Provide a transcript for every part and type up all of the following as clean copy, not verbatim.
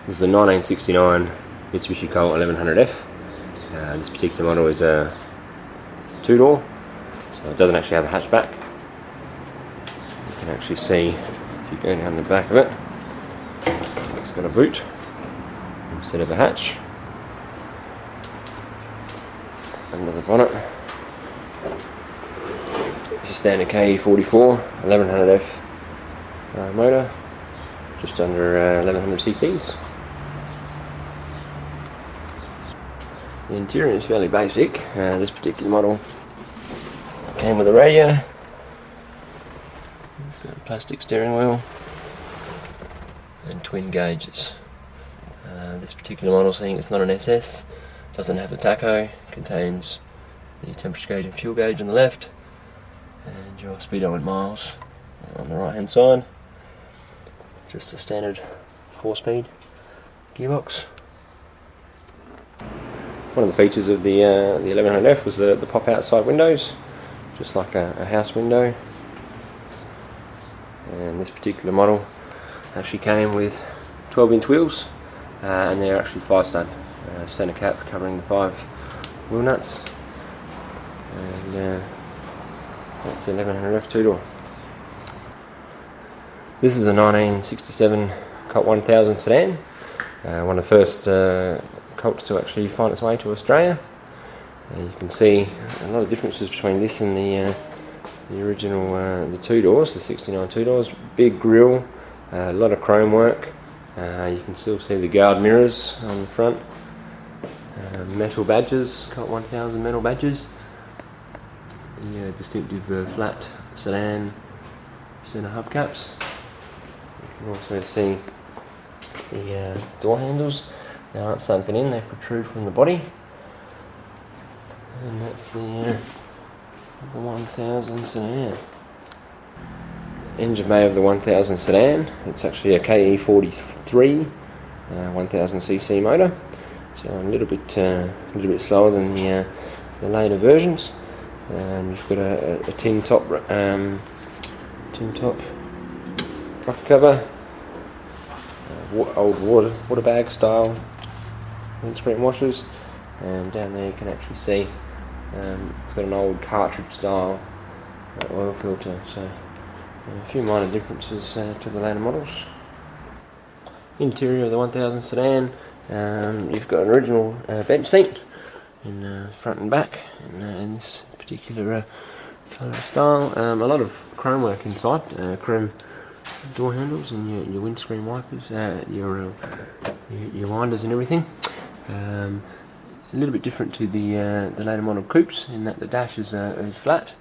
This is a 1969 Mitsubishi Colt 1100f. This particular model is a two-door, so it doesn't actually have a hatchback. You can actually see, if you go down the back of it, it's got a boot instead of a hatch. Under the bonnet, it's a standard KE44 1100f motor, just under 1100 cc's. The interior is fairly basic. This particular model came with a radio. It's got a plastic steering wheel and twin gauges. This particular model, seeing it's not an SS, doesn't have the tacho, contains the temperature gauge and fuel gauge on the left and your speedo and miles on the right hand side. Just a standard 4-speed gearbox. One of the features of the 1100f was the pop-out side windows, just like a house window. And this particular model actually came with 12-inch wheels, and they're actually 5-stud center cap covering the 5 wheel nuts. And that's the 1100f two-door. This is a 1967 Colt 1000 sedan, one of the first Colts to actually find its way to Australia. You can see a lot of differences between this and the original, the two doors, the 69 two doors. Big grille, a lot of chrome work. You can still see the guard mirrors on the front. Metal badges, Colt 1000 metal badges. The distinctive flat sedan center hubcaps. You can also see the door handles. They aren't sunken in, they protrude from the body. And that's the 1000 sedan. Engine bay of the 1000 sedan. It's actually a KE43 1000cc motor, so a little bit slower than the later versions. You've got a tin top rocker cover, old water bag style windscreen washers, and down there you can actually see it's got an old cartridge style oil filter, so a few minor differences to the later models. Interior of the 1000 sedan, you've got an original bench seat in front and back in this particular colour style. A lot of chrome work inside, chrome door handles and your windscreen wipers, your winders and everything. A little bit different to the later model coupes in that the dash is flat,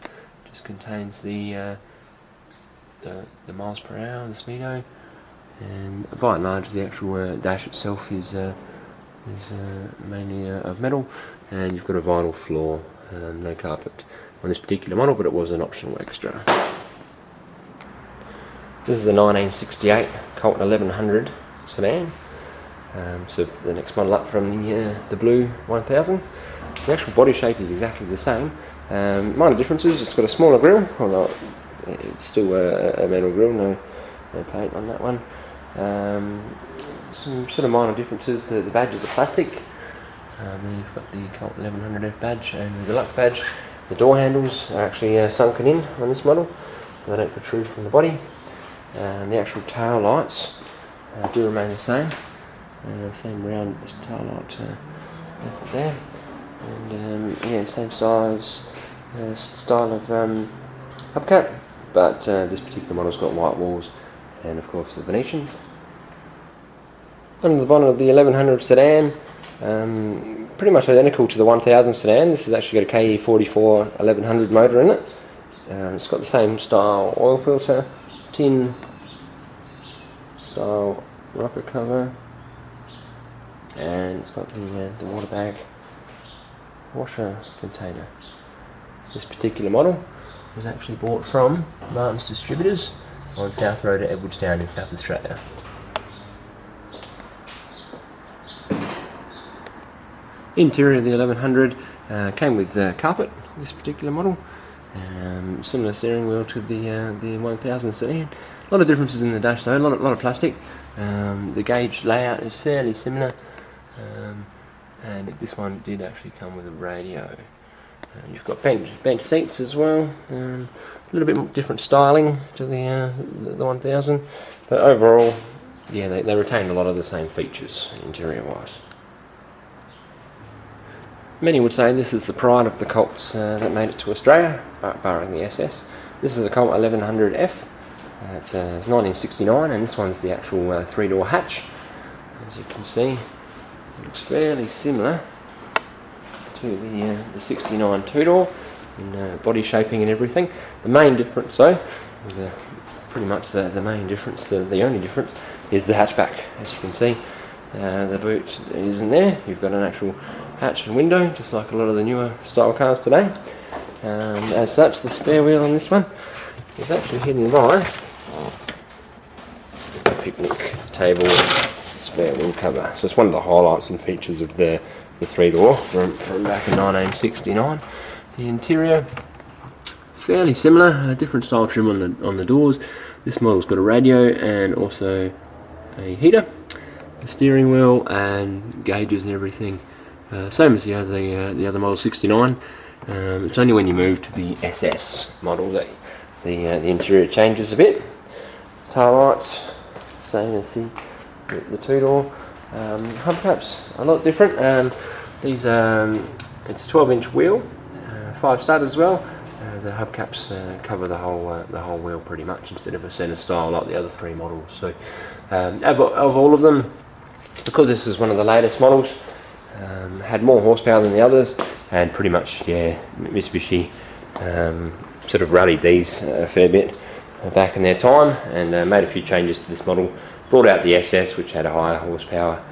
just contains the miles per hour, the speedo, and by and large the actual dash itself is mainly of metal, and you've got a vinyl floor, no carpet on this particular model, but it was an optional extra. This is a 1968 Colt 1100 sedan. So the next model up from the blue 1000. The actual body shape is exactly the same. Minor differences: it's got a smaller grille, although it's still a metal grille, no paint on that one. Some sort of minor differences: the badges are plastic. You've got the Colt 1100f badge and the deluxe badge. The door handles are actually sunken in on this model; they don't protrude from the body. The actual tail lights do remain the same. Same round tail light there, and yeah, same size, style of hubcap, but this particular model's got white walls and of course the Venetian. Under the bonnet of the 1100 sedan, pretty much identical to the 1000 sedan. This has actually got a KE44 1100 motor in it. It's got the same style oil filter, tin style rocker cover, and it's got the water bag washer container. This particular model was actually bought from Martin's Distributors on South Road at Edwardstown in South Australia. Interior of the 1100 came with carpet, this particular model. Similar steering wheel to the 1000 sedan. A lot of differences in the dash though, a lot of plastic. The gauge layout is fairly similar, and this one did actually come with a radio. You've got bench seats as well. A little bit more different styling to the 1000, but overall, yeah, they retain a lot of the same features interior wise. Many would say this is the pride of the Colts that made it to Australia, barring the SS. This is the Colt 1100f. It's 1969, and this one's the actual 3-door hatch. As you can see, it looks fairly similar to the 69 2-door in body shaping and everything. The main difference, though, pretty much the main difference, the only difference, is the hatchback. As you can see, the boot isn't there. You've got an actual hatch and window, just like a lot of the newer style cars today. As such, the spare wheel on this one is actually hidden by the picnic table spare wheel cover. So it's one of the highlights and features of the 3-door from back in 1969. The interior, fairly similar, a different style trim on the doors. This model's got a radio and also a heater. The steering wheel and gauges and everything, same as the other model 69. It's only when you move to the SS model that the interior changes a bit. Tail lights, same as the 2-door. Hubcaps a lot different. It's a 12-inch wheel, 5-stud as well. The hubcaps cover the whole wheel pretty much, instead of a centre style like the other 3 models. So of all of them, because this is one of the latest models, had more horsepower than the others, and pretty much, yeah, Mitsubishi sort of rallied these a fair bit back in their time, and made a few changes to this model. Brought out the SS, which had a higher horsepower,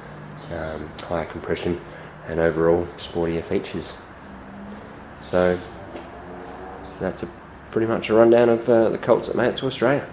higher compression, and overall sportier features. So that's pretty much a rundown of the Colts that made it to Australia.